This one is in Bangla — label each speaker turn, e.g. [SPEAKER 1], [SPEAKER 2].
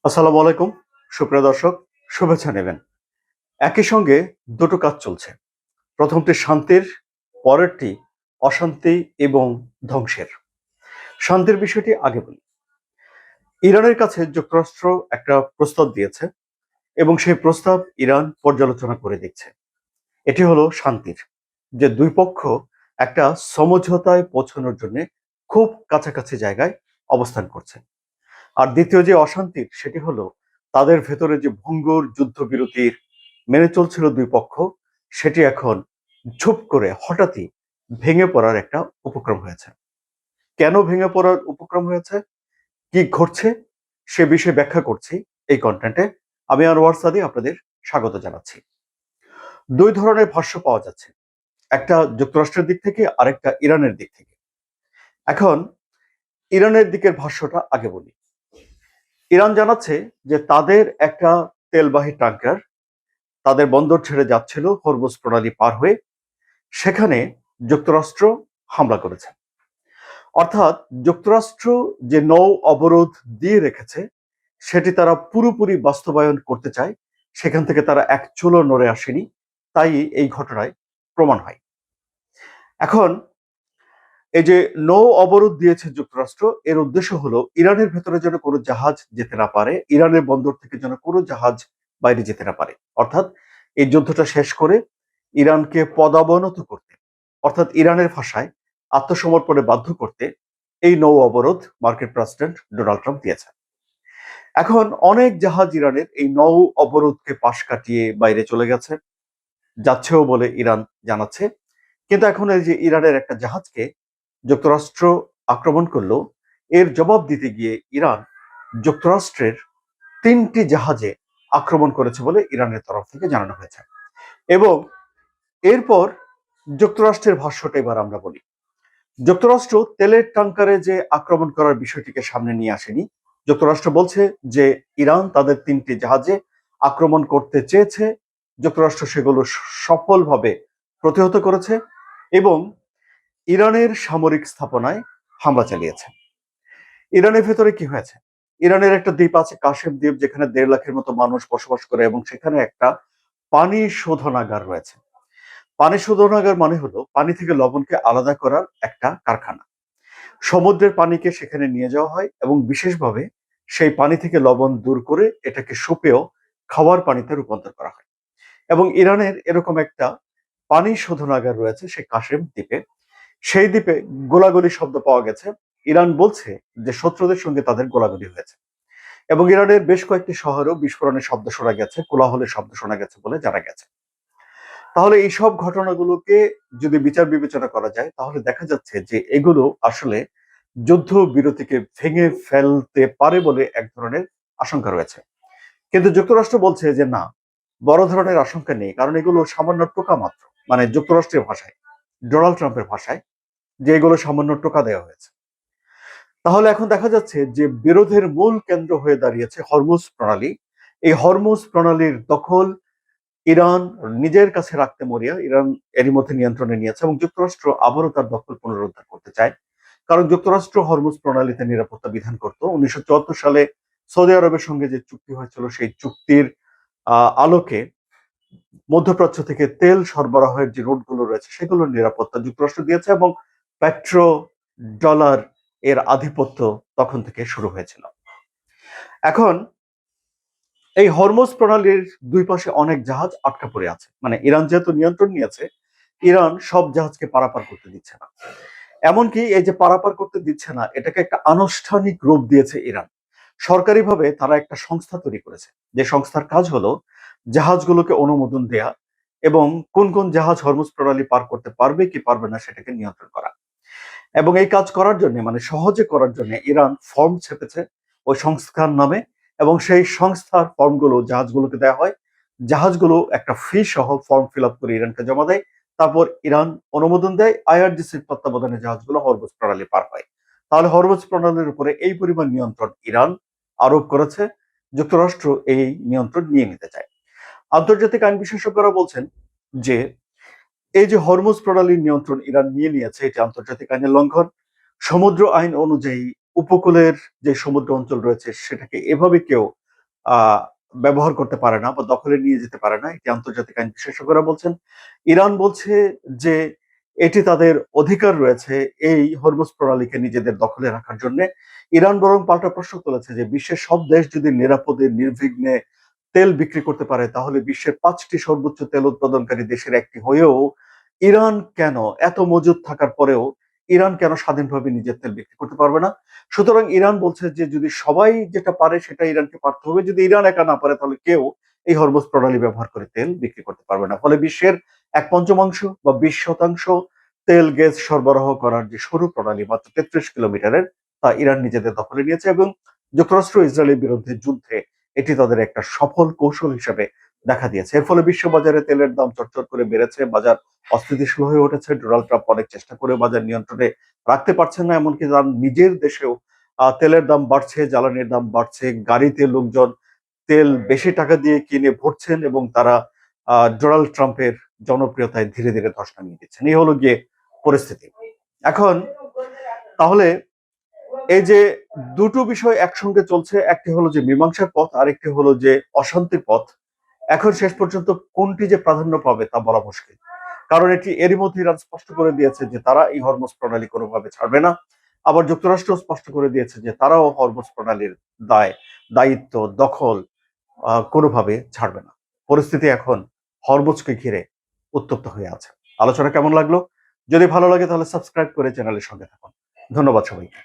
[SPEAKER 1] আসসালামু আলাইকুম। সুপ্রিয় দর্শক, শুভেচ্ছা নেবেন। একই সঙ্গে দুটো কাজ চলছে। প্রথমটি শান্তির, পরেরটি অশান্তি এবং ধ্বংসের। শান্তির বিষয়টি আগে বলি। ইরানের কাছে যুক্তরাষ্ট্র একটা প্রস্তাব দিয়েছে এবং সেই প্রস্তাব ইরান পর্যালোচনা করে দেখছে। এটি হলো শান্তির, যে দুই পক্ষ একটা সমঝোতায় পৌঁছানোর জন্য খুব কাছাকাছি জায়গায় অবস্থান করছে। আর দ্বিতীয় যে অশান্তির, সেটি হলো তাদের ভেতরে যে ভঙ্গুর যুদ্ধবিরতির মেনে চলছিল দুই পক্ষ, সেটি এখন ঝুপ করে হঠাৎই ভেঙে পড়ার একটা উপক্রম হয়েছে। কেন ভেঙে পড়ার উপক্রম হয়েছে, কি ঘটছে, সে বিষয়ে ব্যাখ্যা করছি এই কন্টেন্টে। আমি আনোয়ার সাদি আপনাদের স্বাগত জানাচ্ছি। দুই ধরনের ভাষ্য পাওয়া যাচ্ছে, একটা যুক্তরাষ্ট্রের দিক থেকে, আরেকটা ইরানের দিক থেকে। এখন ইরানের দিকের ভাষ্যটা আগে বলি। ইরান জানাচ্ছে যে তাদের একটা তেলবাহী ট্যাঙ্কার তাদের বন্দর ছেড়ে যাচ্ছিল হরমুজ প্রণালী পার হয়ে, সেখানে যুক্তরাষ্ট্র হামলা করেছে। অর্থাৎ যুক্তরাষ্ট্র যে নৌ অবরোধ দিয়ে রেখেছে, সেটি তারা পুরোপুরি বাস্তবায়ন করতে চায়। সেখান থেকে তারা এক চুলও নড়ে আসেনি, তাই এই ঘটনায় প্রমাণ হয়। এখন এই যে নৌ অবরোধ দিয়েছে যুক্তরাষ্ট্র, এর উদ্দেশ্য হলো ইরানের ভেতরে যেন কোনো জাহাজ যেতে না পারে, ইরানের বন্দর থেকে যেন কোনো জাহাজ বাইরে যেতে না পারে। অর্থাৎ এই যুদ্ধটা শেষ করে ইরানকে পদাবনত করতে, অর্থাৎ ইরানের ভাষায় আত্মসমর্পণে বাধ্য করতে এই নৌ অবরোধ মার্কিন প্রেসিডেন্ট ডোনাল্ড ট্রাম্প দিয়েছে। এখন অনেক জাহাজ ইরানের এই নৌ অবরোধকে পাশ কাটিয়ে বাইরে চলে গেছে, যাচ্ছেও বলে ইরান জানাচ্ছে। কিন্তু এখন এই যে ইরানের একটা জাহাজকে যুক্তরাষ্ট্র আক্রমণ করলো, এর জবাব দিতে গিয়ে ইরান যুক্তরাষ্ট্রের 3টি জাহাজে আক্রমণ করেছে বলে ইরানের তরফ থেকে জানানো হয়েছে। এবং এরপর যুক্তরাষ্ট্রের ভাষ্যটা এবার আমরা বলি। যুক্তরাষ্ট্র তেলের ট্যাঙ্কারে যে আক্রমণ করার বিষয়টিকে সামনে নিয়ে আসেনি। যুক্তরাষ্ট্র বলছে যে ইরান তাদের 3টি জাহাজে আক্রমণ করতে চেয়েছে, যুক্তরাষ্ট্র সেগুলো সফলভাবে প্রতিহত করেছে এবং ইরানের সামরিক স্থাপনায় হামলা চালিয়েছে। ইরানের ভেতরে কি হয়েছে, ইরানের একটা দ্বীপ আছে কাশেম দ্বীপ, যেখানে 1.5 লাখের মতো মানুষ বসবাস করে এবং সেখানে একটা পানি শোধনাগার রয়েছে। পানি শোধনাগার মানে হলো পানি থেকে লবণকে আলাদা করার একটা কারখানা। সমুদ্রের পানিকে সেখানে নিয়ে যাওয়া হয় এবং বিশেষভাবে সেই পানি থেকে লবণ দূর করে এটাকে সুপেয় খাওয়ার পানিতে রূপান্তর করা হয়। এবং ইরানের এরকম একটা পানি শোধনাগার রয়েছে সেই কাশেম দ্বীপে। সেই দ্বীপে গোলাগুলি শব্দ পাওয়া গেছে। ইরান বলছে যে শত্রুদের সঙ্গে তাদের গোলাগুলি হয়েছে এবং ইরানের বেশ কয়েকটি শহরেও বিস্ফোরণের শব্দ শোনা গেছে, কোলাহলের শব্দ শোনা গেছে বলে জানা গেছে। তাহলে এই সব ঘটনাগুলোকে যদি বিচার বিবেচনা করা যায়, তাহলে দেখা যাচ্ছে যে এগুলো আসলে যুদ্ধ বিরতিকে ভেঙে ফেলতে পারে বলে এক ধরনের আশঙ্কা রয়েছে। কিন্তু যুক্তরাষ্ট্র বলছে যে না, বড় ধরনের আশঙ্কা নেই, কারণ এগুলো সামান্য টোকা মাত্র। মানে যুক্তরাষ্ট্রের ভাষায়, ডোনাল্ড ট্রাম্পের ভাষায়, যে এগুলো সামান্য টোকা দেওয়া হয়েছে। তাহলে এখন দেখা যাচ্ছে যে বিরোধের মূল কেন্দ্র হয়ে দাঁড়িয়েছে হরমুজ প্রণালী। এই হরমুজ প্রণালীর দখল ইরান নিজের কাছে রাখতে মরিয়া। ইরান এরই মধ্যে নিয়ন্ত্রণে নিয়েছে এবং যুক্তরাষ্ট্র আবারও তার দখল পুনরুদ্ধার করতে চায়। কারণ যুক্তরাষ্ট্র হরমুজ প্রণালীতে নিরাপত্তা বিধান করত 1974 সালে সৌদি আরবের সঙ্গে যে চুক্তি হয়েছিল, সেই চুক্তির আলোকে মধ্যপ্রাচ্য থেকে তেল সরবরাহের যে রুটগুলো রয়েছে সেগুলোর নিরাপত্তা যুক্তরাষ্ট্র দিয়েছে এবং পেট্রো ডলার এর আধিপত্য তখন থেকে শুরু হয়েছিল। এখন এই হরমুজ প্রণালীর দুই পাশে অনেক জাহাজ আটকা পড়ে আছে। মানে ইরান যেহেতু নিয়ন্ত্রণ নিয়েছে, ইরান সব জাহাজকে পারাপার করতে দিচ্ছে না। এমনকি এই যে পারাপার করতে দিচ্ছে না, এটাকে একটা আনুষ্ঠানিক রূপ দিয়েছে ইরান। সরকারিভাবে তারা একটা সংস্থা তৈরি করেছে, যে সংস্থার কাজ হলো জাহাজগুলোকে অনুমোদন দেয়া এবং কোন কোন জাহাজ হরমুজ প্রণালী পার করতে পারবে কি পারবে না সেটাকে নিয়ন্ত্রণ করা। এবং এই কাজ করার জন্য, মানে সহজে করার জন্য, ইরান ফর্ম ছেপেছে ওই সংস্থার নামে এবং সেই সংস্থার ফর্মগুলো জাহাজগুলোকে দেওয়া হয়। জাহাজগুলো একটা ফি সহ ফর্ম ফিল আপ করে ইরানকে জমা দেয়। তারপর ইরান অনুমোদন দেয়, আইআরজিসির তত্ত্বাবধানে জাহাজগুলো হরমুজ প্রণালী পার হয়। তাহলে হরমুজ প্রণালীর উপরে এই পরিমাণ নিয়ন্ত্রণ ইরান আরোপ করেছে, যুক্তরাষ্ট্র এই নিয়ন্ত্রণ নিয়ে নিতে চায়। আন্তর্জাতিক আইন বিশেষজ্ঞরা বলছেন যে এই যে হরমুজ প্রণালীর নিয়ন্ত্রণ ইরান নিয়ে নিয়েছে, এটি আন্তর্জাতিক আইনের লঙ্ঘন। সমুদ্র আইন অনুযায়ী উপকূলের যে সমুদ্র অঞ্চল রয়েছে সেটাকে এভাবে কেউ আহ ব্যবহার করতে পারে না বা দখলে নিয়ে যেতে পারে না, এটি আন্তর্জাতিক আইন বিশেষজ্ঞরা বলছেন। ইরান বলছে যে এটি তাদের অধিকার রয়েছে এই হরমুজ প্রণালীকে নিজেদের দখলে রাখার জন্য। ইরান বরং পাল্টা প্রশ্ন তুলেছে যে বিশ্বের সব দেশ যদি নিরাপদে নির্বিঘ্নে তেল বিক্রি করতে পারে, তাহলে বিশ্বের 5টি সর্বোচ্চ তেল উৎপাদনকারী দেশের একটি হয়েও ইরান কেন, এত মজুদ থাকার পরেও ইরান কেন স্বাধীনভাবে নিজের তেল বিক্রি করতে পারবে না? সুতরাং ইরান বলছে যে যদি সবাই যেটা পারে সেটা ইরানকে পারতে হবে, যদি ইরান একা না পারে তাহলে কেউ এই হরমুজ প্রণালী ব্যবহার করে তেল বিক্রি করতে পারবে না। ফলে বিশ্বের 1/5 বা 20% তেল গ্যাস সরবরাহ করার যে সরু প্রণালী, মাত্র 33 কিলোমিটারের, তা ইরান নিজেদের দখলে নিয়েছে এবং যুক্তরাষ্ট্র ইসরায়েলের বিরুদ্ধে যুদ্ধে এটি তাদের একটা সফল কৌশল হিসেবে দেখা দিয়েছে। এর ফলে বিশ্ববাজারে তেলের দাম চড়চড় করে বেড়েছে, বাজার অস্থিতিশীল হয়ে উঠেছে। ডোনাল্ড ট্রাম্প অনেক চেষ্টা করে বাজার নিয়ন্ত্রণে রাখতে পারছেন না, এমনকি তার নিজের দেশেও তেলের দাম বাড়ছে, জ্বালানির দাম বাড়ছে, গাড়িতে লোকজন তেল বেশি টাকা দিয়ে কিনে ভরছেন এবং তারা ডোনাল্ড ট্রাম্পের জনপ্রিয়তায় ধীরে ধীরে ধস নামিয়ে দিচ্ছেন। এই হলো গিয়ে পরিস্থিতি এখন। তাহলে এই যে দুটো বিষয় একসঙ্গে চলছে, একটি হলো যে মীমাংসার পথ, আরেকটি হলো যে অশান্তির পথ। এখন শেষ পর্যন্ত কোনটি যে প্রাধান্য পাবে তা বলা মুশকিল, কারণ এটি এরই মধ্যে ইরান স্পষ্ট করে দিয়েছে যে তারা এই হরমুজ প্রণালী কোনোভাবে ছাড়বে না। আবার যুক্তরাষ্ট্র স্পষ্ট করে দিয়েছে যে তারাও হরমুজ প্রণালীর দায়িত্ব দখল কোনোভাবে ছাড়বে না। পরিস্থিতি এখন হরমুজকে ঘিরে উত্তপ্ত হয়ে আছে। আলোচনা কেমন লাগলো? যদি ভালো লাগে তাহলে সাবস্ক্রাইব করে চ্যানেলের সঙ্গে থাকুন। ধন্যবাদ সবাইকে।